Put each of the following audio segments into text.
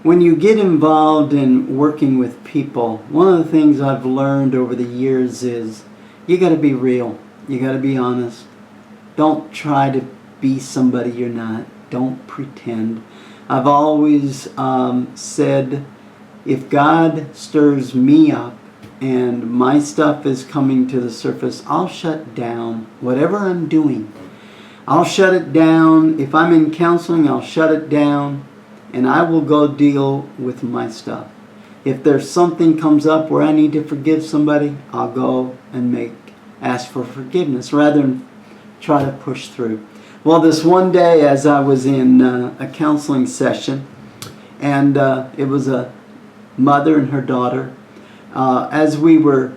When you get involved in working with people, one of the things I've learned over the years is you got to be real. You got to be honest. Don't try to be somebody you're not. Don't pretend. I've always said, if God stirs me up and my stuff is coming to the surface, I'll shut down whatever I'm doing. I'll shut it down. If I'm in counseling, I'll shut it down and I will go deal with my stuff. If there's something comes up where I need to forgive somebody, I'll go and ask for forgiveness rather than try to push through. Well, this one day as I was in a counseling session, and it was a mother and her daughter, as we were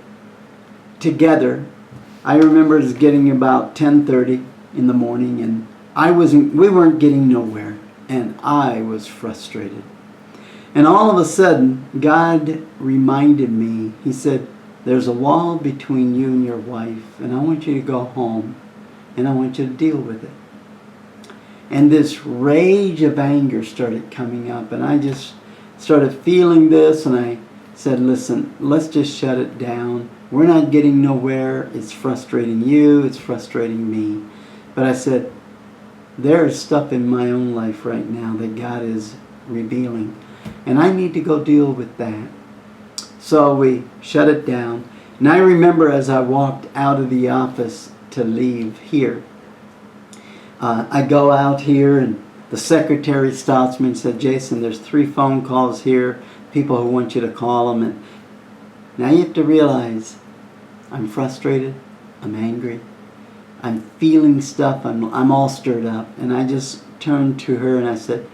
together, I remember it was getting about 10:30 in the morning, and we weren't getting nowhere, and I was frustrated. And all of a sudden, God reminded me, He said, there's a wall between you and your wife, and I want you to go home, and I want you to deal with it. And this rage of anger started coming up, and I just started feeling this, and I said, listen, let's just shut it down. We're not getting nowhere. It's frustrating you. It's frustrating me. But I said, there's stuff in my own life right now that God is revealing, and I need to go deal with that. So we shut it down. And I remember as I walked out of the office to leave here, I go out here and the secretary stops me and said, Jason, there's 3 phone calls here, people who want you to call them. And now you have to realize I'm frustrated, I'm angry, I'm feeling stuff, I'm all stirred up. And I just turned to her and I said,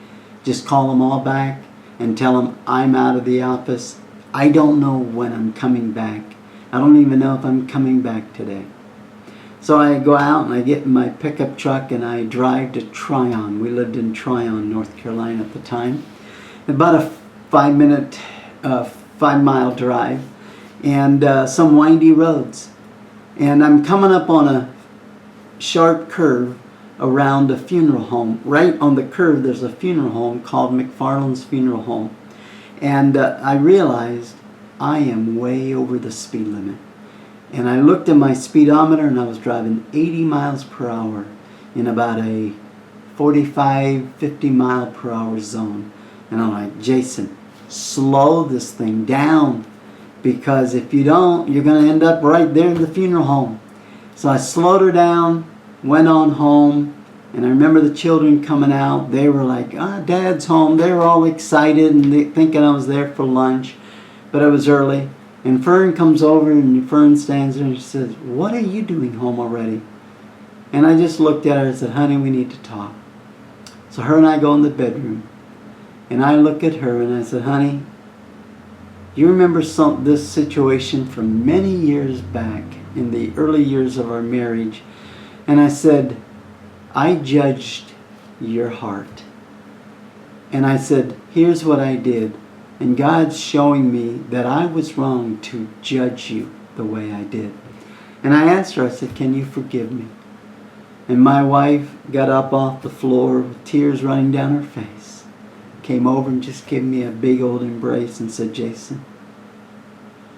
just call them all back and tell them I'm out of the office. I don't know when I'm coming back. I don't even know if I'm coming back today. So I go out and I get in my pickup truck and I drive to Tryon. We lived in Tryon, North Carolina at the time. About a 5-mile drive and some windy roads. And I'm coming up on a sharp curve around a funeral home. Right on the curve there's a funeral home called McFarland's Funeral Home. And I realized I am way over the speed limit. And I looked at my speedometer and I was driving 80 miles per hour in about a 45, 50 mile per hour zone. And I'm like, Jason, slow this thing down, because if you don't, you're going to end up right there in the funeral home. So I slowed her down, went on home, and I remember the children coming out. They were like, Dad's home. They were all excited and thinking I was there for lunch, but it was early. And Fern comes over and Fern stands there and she says, what are you doing home already? And I just looked at her and said, honey, we need to talk. So her and I go in the bedroom. And I look at her and I said, honey, you remember this situation from many years back in the early years of our marriage? And I said, I judged your heart. And I said, here's what I did. And God's showing me that I was wrong to judge you the way I did. And I asked her, I said, can you forgive me? And my wife got up off the floor with tears running down her face, came over and just gave me a big old embrace and said, Jason,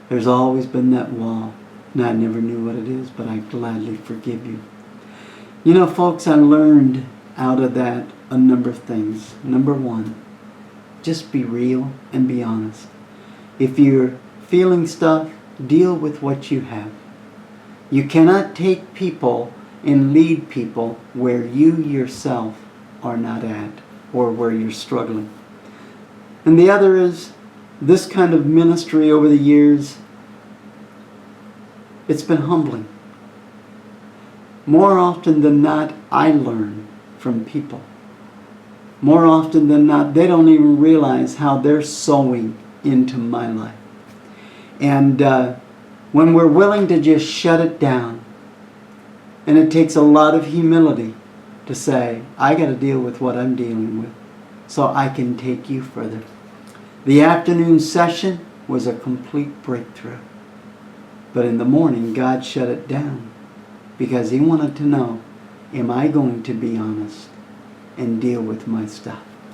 there's always been that wall, and I never knew what it is, but I gladly forgive you. You know, folks, I learned out of that a number of things. Number 1, just be real and be honest. If you're feeling stuff, deal with what you have. You cannot take people and lead people where you yourself are not at or where you're struggling. And the other is this kind of ministry over the years, it's been humbling. More often than not, I learn from people. More often than not, they don't even realize how they're sowing into my life. And when we're willing to just shut it down, and it takes a lot of humility to say, I got to deal with what I'm dealing with so I can take you further. The afternoon session was a complete breakthrough. But in the morning, God shut it down because He wanted to know, am I going to be honest and deal with my stuff?